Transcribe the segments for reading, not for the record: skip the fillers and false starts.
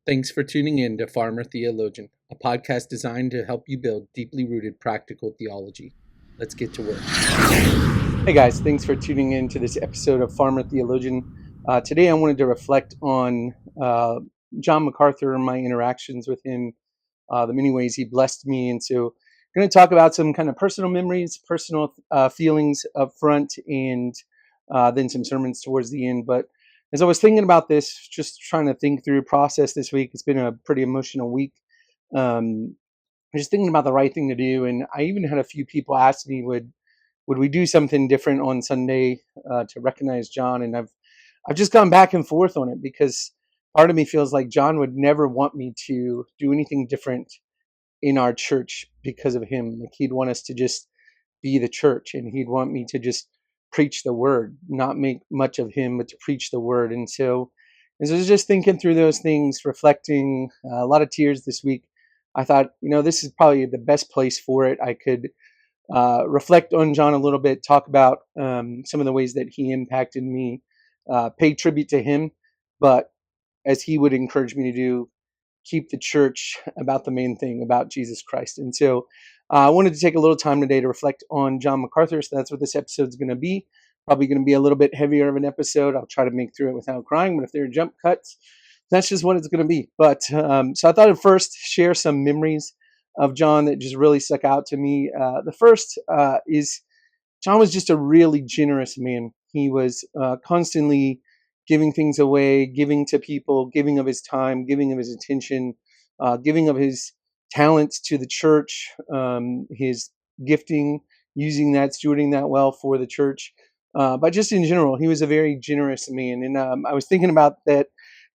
Thanks for tuning in to Farmer Theologian, a podcast designed to help you build deeply rooted practical theology. Let's get to work. Hey guys, thanks for tuning in to this episode of Farmer Theologian. Today I wanted to reflect on John MacArthur and my interactions with him, the many ways he blessed me. And so I'm going to talk about some kind of personal memories, personal feelings up front, and then some sermons towards the end. But as I was thinking about this, just trying to think through process this week, it's been a pretty emotional week. I'm just thinking about the right thing to do, and I even had a few people ask me, would we do something different on Sunday to recognize John? And I've just gone back and forth on it because part of me feels like John would never want me to do anything different in our church because of him. Like he'd want us to just be the church, and he'd want me to just preach the word, not make much of him, but to preach the word. And so, as I was just thinking through those things, reflecting, a lot of tears this week, I thought, this is probably the best place for it. I could reflect on John a little bit, talk about some of the ways that he impacted me, pay tribute to him, but as he would encourage me to do, keep the church about the main thing, about Jesus Christ. And so I wanted to take a little time today to reflect on John MacArthur. So that's what this episode is going to be. Probably going to be a little bit heavier of an episode. I'll try to make through it without crying, but if there are jump cuts, that's just what it's going to be. But so I thought I'd first share some memories of John that just really stuck out to me. The first is John was just a really generous man. He was constantly giving things away, giving to people, giving of his time, giving of his attention, giving of his talents to the church, his gifting, using that, stewarding that well for the church. But just in general, he was a very generous man. And I was thinking about that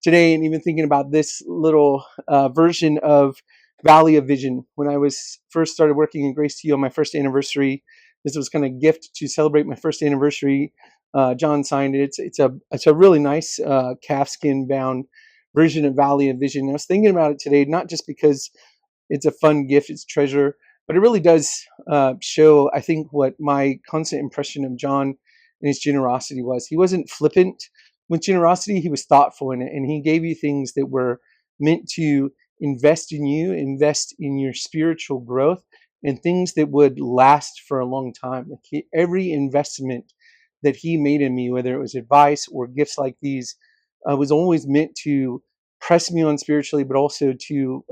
today, and even thinking about this little version of Valley of Vision. When I was first started working in Grace to You on my first anniversary, this was kind of a gift to celebrate my first anniversary. John signed it. It's a really nice calfskin bound version of Valley of Vision. I was thinking about it today, not just because it's a fun gift, it's treasure, but it really does show, I think, what my constant impression of John and his generosity was. He wasn't flippant with generosity. He was thoughtful in it, and he gave you things that were meant to invest in you, invest in your spiritual growth, and things that would last for a long time. Like every investment that he made in me, whether it was advice or gifts like these, was always meant to press me on spiritually, but also to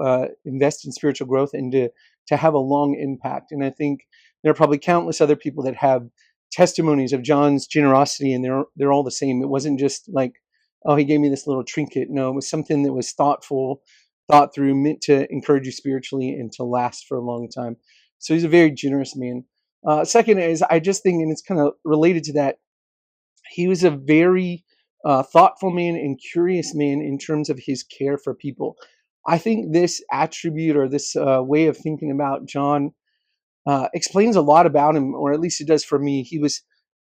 invest in spiritual growth and to have a long impact. And I think there are probably countless other people that have testimonies of John's generosity, and they're all the same. It wasn't just like, oh, he gave me this little trinket. No, it was something that was thoughtful, thought through, meant to encourage you spiritually and to last for a long time. So he's a very generous man. Second is, I just think, and it's kind of related to that, he was a very thoughtful man and curious man in terms of his care for people. I think this attribute or this way of thinking about John explains a lot about him, or at least it does for me.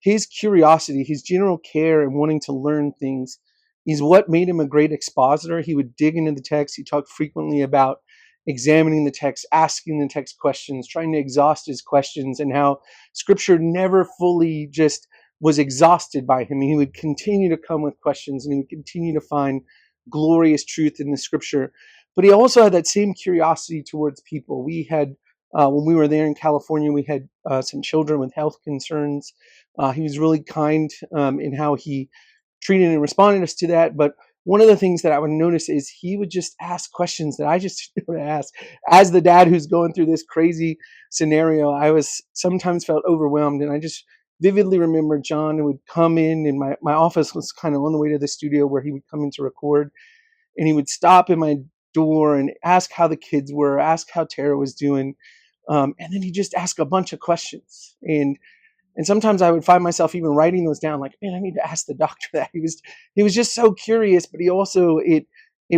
His curiosity, his general care and wanting to learn things is what made him a great expositor. He would dig into the text. He talked frequently about examining the text, asking the text questions, trying to exhaust his questions, and how scripture never fully just was exhausted by him. He would continue to come with questions, and he would continue to find glorious truth in the scripture. But he also had that same curiosity towards people. We had, when we were there in California, we had some children with health concerns. He was really kind in how he treated and responded us to that. But one of the things that I would notice is he would just ask questions that I just would ask. As the dad who's going through this crazy scenario, I was sometimes felt overwhelmed, and I just vividly remember John would come in, and my office was kind of on the way to the studio where he would come in to record, and he would stop in my door and ask how the kids were, ask how Tara was doing, and then he'd just ask a bunch of questions. And sometimes I would find myself even writing those down, like, man, I need to ask the doctor that. He was just so curious, but he also, it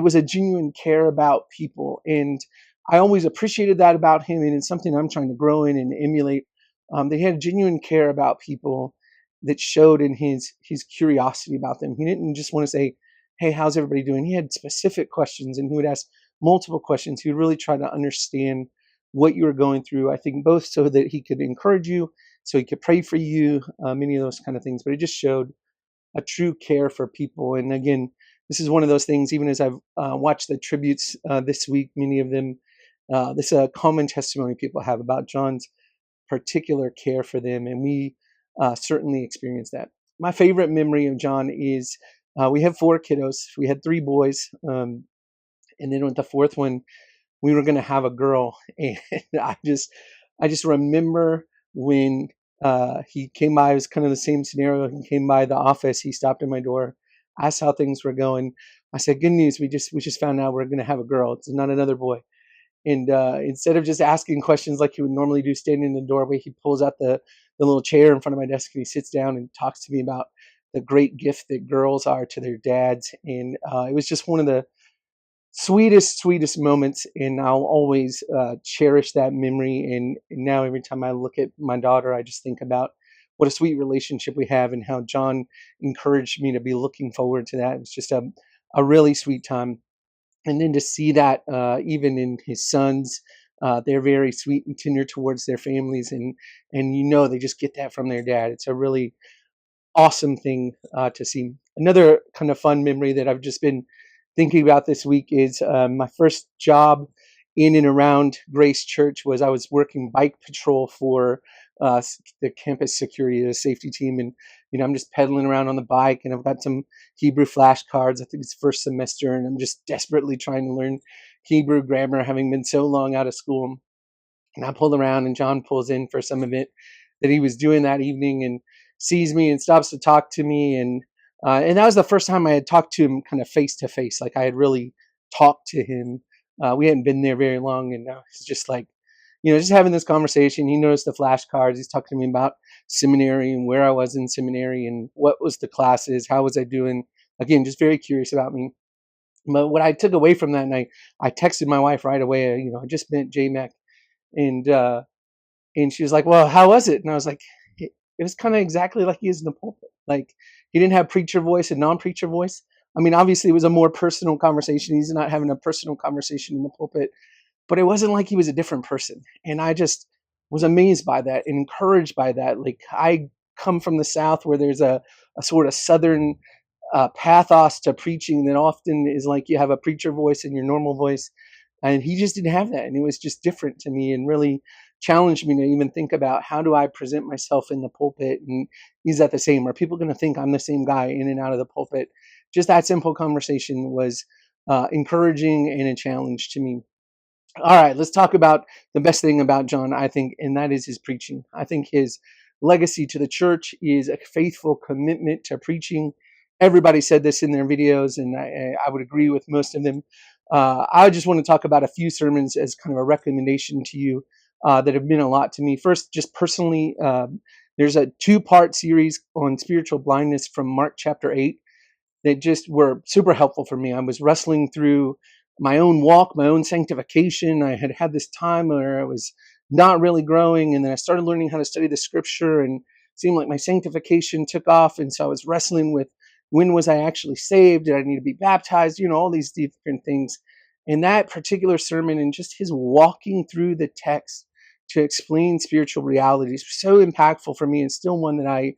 was a genuine care about people. And I always appreciated that about him, and it's something I'm trying to grow in and emulate. They had genuine care about people that showed in his curiosity about them. He didn't just want to say, hey, how's everybody doing? He had specific questions, and he would ask multiple questions. He would really try to understand what you were going through, I think both so that he could encourage you, so he could pray for you, many of those kind of things. But it just showed a true care for people. And again, this is one of those things, even as I've watched the tributes this week, many of them, this is a common testimony people have about John's particular care for them, and we certainly experience that. My favorite memory of John is we have 4 kiddos. We had 3 boys, and then with the 4th one, we were going to have a girl, and I just remember when he came by. It was kind of the same scenario. He came by the office. He stopped at my door, asked how things were going. I said, "Good news. We just found out we're going to have a girl. It's not another boy." And instead of just asking questions like he would normally do, standing in the doorway, he pulls out the little chair in front of my desk and he sits down and talks to me about the great gift that girls are to their dads. And it was just one of the sweetest moments, and I'll always cherish that memory. And now every time I look at my daughter, I just think about what a sweet relationship we have and how John encouraged me to be looking forward to that. It was just a really sweet time. And then to see that even in his sons, they're very sweet and tender towards their families, and they just get that from their dad. It's a really awesome thing to see. Another kind of fun memory that I've just been thinking about this week is my first job in and around Grace Church was I was working bike patrol for the campus security, the safety team, and I'm just pedaling around on the bike, and I've got some Hebrew flashcards. I think it's first semester, and I'm just desperately trying to learn Hebrew grammar, having been so long out of school. And I pulled around, and John pulls in for some event that he was doing that evening, and sees me and stops to talk to me. And that was the first time I had talked to him kind of face to face, like I had really talked to him. We hadn't been there very long, and it's just like, just having this conversation. He noticed the flashcards. He's talking to me about seminary and where I was in seminary and what was the classes, how was I doing. Again, just very curious about me. But what I took away from that, and I texted my wife right away. I just met JMac, and and she was like, "Well, how was it?" And I was like, it was kind of exactly like he is in the pulpit. Like, he didn't have preacher voice and non-preacher voice. I mean, obviously it was a more personal conversation. He's not having a personal conversation in the pulpit, but it wasn't like he was a different person. And I just was amazed by that and encouraged by that. Like, I come from the South, where there's a sort of Southern pathos to preaching that often is like you have a preacher voice and your normal voice. And he just didn't have that. And it was just different to me and really challenged me to even think about, how do I present myself in the pulpit? And is that the same? Are people going to think I'm the same guy in and out of the pulpit? Just that simple conversation was encouraging and a challenge to me. All right, let's talk about the best thing about John, I think, and that is his preaching. I think his legacy to the church is a faithful commitment to preaching. Everybody said this in their videos, and I would agree with most of them. I just want to talk about a few sermons as kind of a recommendation to you that have meant a lot to me. First, just personally, there's a 2-part series on spiritual blindness from Mark chapter 8 that just were super helpful for me. I was wrestling through my own walk, my own sanctification. I had had this time where I was not really growing, and then I started learning how to study the scripture, and it seemed like my sanctification took off. And so I was wrestling with, when was I actually saved? Did I need to be baptized? All these different things. And that particular sermon and just his walking through the text to explain spiritual realities was so impactful for me, and still one that I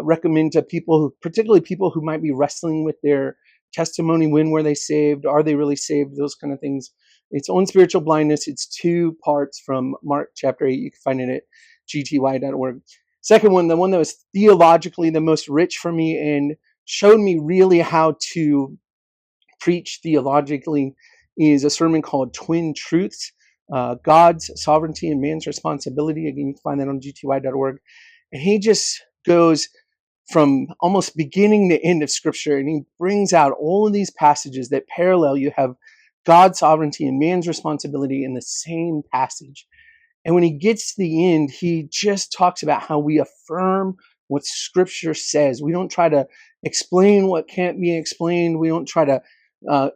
recommend to people, particularly people who might be wrestling with their testimony. When were they saved? Are they really saved? Those kind of things. It's on spiritual blindness. It's 2 parts from Mark chapter 8. You can find it at gty.org. Second one, the one that was theologically the most rich for me and showed me really how to preach theologically, is a sermon called Twin Truths, God's Sovereignty and Man's Responsibility. Again, you can find that on gty.org. And he just goes from almost beginning to end of Scripture, and he brings out all of these passages that parallel. You have God's sovereignty and man's responsibility in the same passage. And when he gets to the end, he just talks about how we affirm what Scripture says. We don't try to explain what can't be explained. We don't try to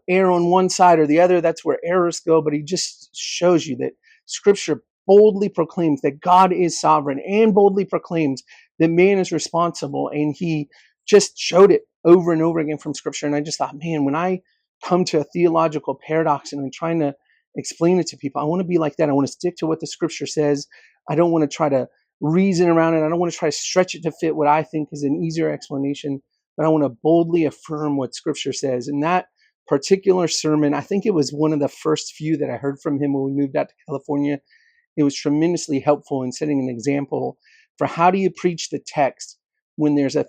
err on one side or the other. That's where errors go. But he just shows you that Scripture boldly proclaims that God is sovereign, and boldly proclaims that man is responsible. And he just showed it over and over again from Scripture. And I just thought, man, when I come to a theological paradox and I'm trying to explain it to people, I want to be like that. I want to stick to what the Scripture says. I don't want to try to reason around it. I don't want to try to stretch it to fit what I think is an easier explanation. but I want to boldly affirm what Scripture says. And that particular sermon, I think it was one of the first few that I heard from him when we moved out to California. It was tremendously helpful in setting an example for how do you preach the text when there's a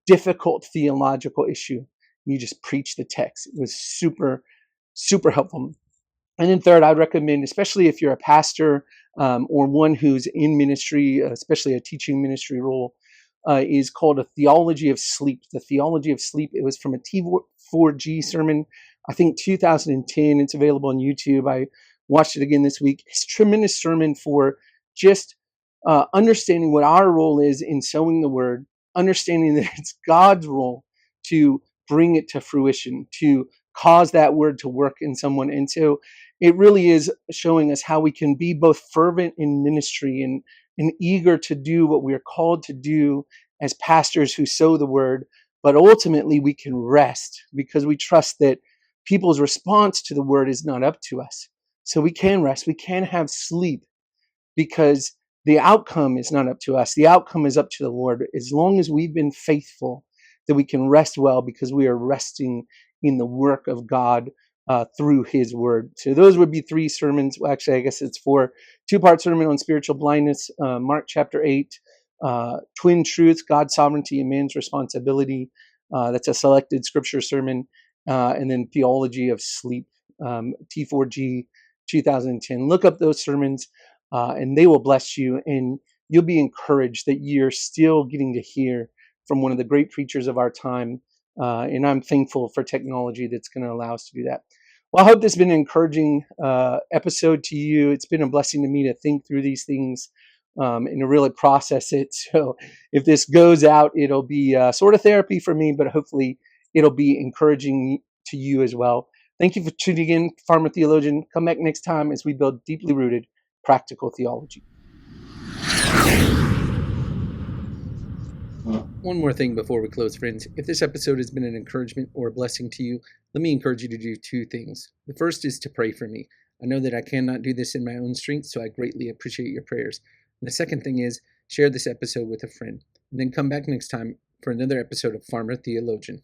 difficult theological issue. You just preach the text. It was super, super helpful. And then third, I'd recommend, especially if you're a pastor or one who's in ministry, especially a teaching ministry role, is called A Theology of Sleep. The Theology of Sleep. It was from a T4G sermon, I think 2010. It's available on YouTube. I watched it again this week. It's a tremendous sermon for just understanding what our role is in sowing the word, understanding that it's God's role to bring it to fruition, to cause that word to work in someone. And so it really is showing us how we can be both fervent in ministry and eager to do what we are called to do as pastors who sow the word, but ultimately we can rest because we trust that people's response to the word is not up to us. So we can rest, we can have sleep because the outcome is not up to us. The outcome is up to the Lord. As long as we've been faithful, that we can rest well because we are resting in the work of God through his word. So those would be three sermons. Well, actually, I guess it's four. Two-part sermon on spiritual blindness, Mark chapter 8, twin truths, God's sovereignty and man's responsibility. That's a selected scripture sermon. And then theology of sleep, T4G 2010. Look up those sermons and they will bless you. And you'll be encouraged that you're still getting to hear from one of the great preachers of our time. And I'm thankful for technology that's going to allow us to do that. Well, I hope this has been an encouraging episode to you. It's been a blessing to me to think through these things and to really process it. So if this goes out, it'll be sort of therapy for me, but hopefully it'll be encouraging to you as well. Thank you for tuning in, Farmer Theologian. Come back next time as we build deeply rooted practical theology. One more thing before we close, friends. If this episode has been an encouragement or a blessing to you, let me encourage you to do two things. The first is to pray for me. I know that I cannot do this in my own strength, so I greatly appreciate your prayers. And the second thing is share this episode with a friend. And then come back next time for another episode of Farmer Theologian.